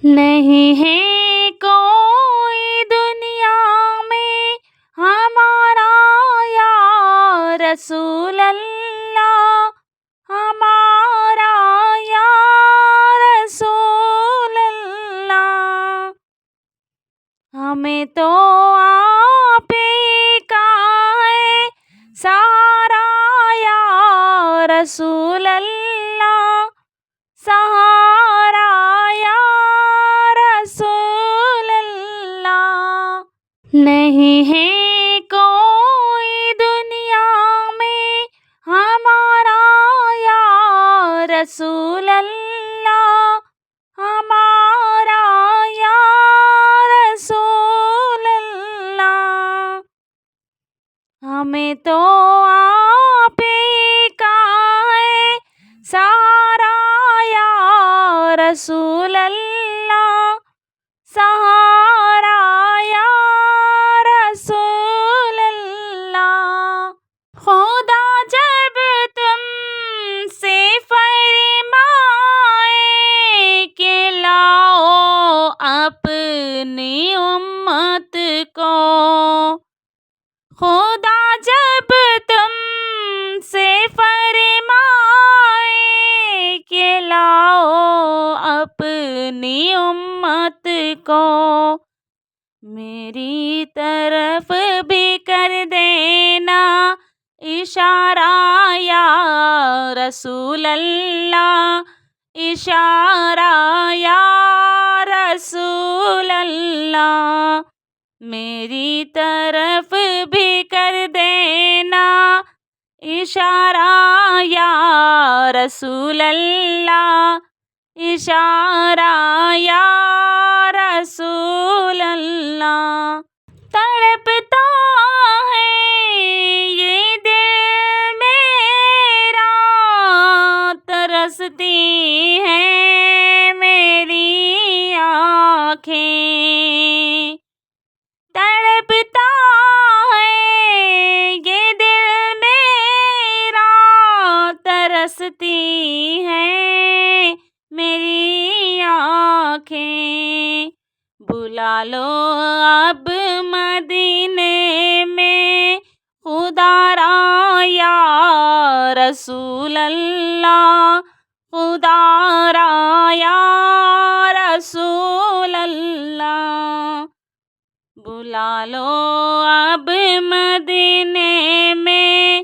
نہیں ہے کوئی دنیا میں ہمارا یا رسول اللہ، ہمارا یا رسول اللہ، ہمیں تو آپ ہی کا ہے سہارا یا رسول اللہ، سہارا یا رسول اللہ۔ نہیں ہے کوئی دنیا میں ہمارا یا رسول اللہ، ہمارا یا رسول اللہ، ہمیں تو آپ ہی کا ہے سہارا یا رسول اللہ، سہارا یا رسول اللہ۔ خدا جب تم سے فرمائے کہ لاؤ اپنی امت کو، خدا جب تم سے فرمائے کہ لاؤ اپنی امت کو، میری طرف بھی کر دینا اشارہ یا رسول اللہ، اشارہ یا رسول اللہ، میری طرف بھی کر دینا اشارہ یا رسول اللہ، اشارہ یا رسول اللہ۔ تڑپتا ہے یہ دل میرا، ترستی ہیں میری آنکھیں، تڑپتا ہے یہ دل میرا، ترستی ہیں میری آنکھیں، بلا لو اب مدینے میں خدا را یا رسول اللہ، خدا را یا رسول اللہ، بلا لو اب مدینے میں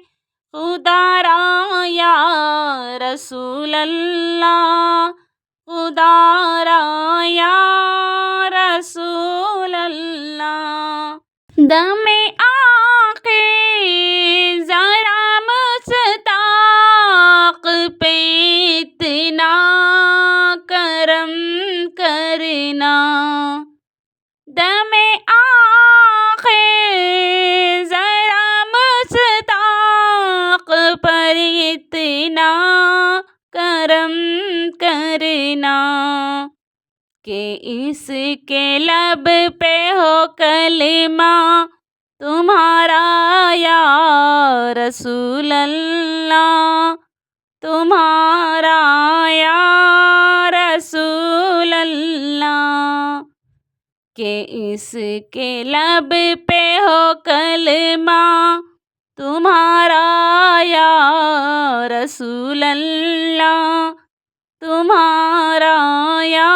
خدا را یا رسول اللہ، خدا را یا رسول اللہ۔ دم آخر ذرا مشتاق پہ اتنا کرم کرنا، دم آخر ذرا مشتاق پر اتنا کرم کرنا، کہ اس کے لب پہ ہو کلمہ تمہارا یا رسول اللہ، تمہارا یا رسول اللہ، کہ اس کے لب پہ ہو کلمہ تمہارا یا رسول اللہ، تمہارا یا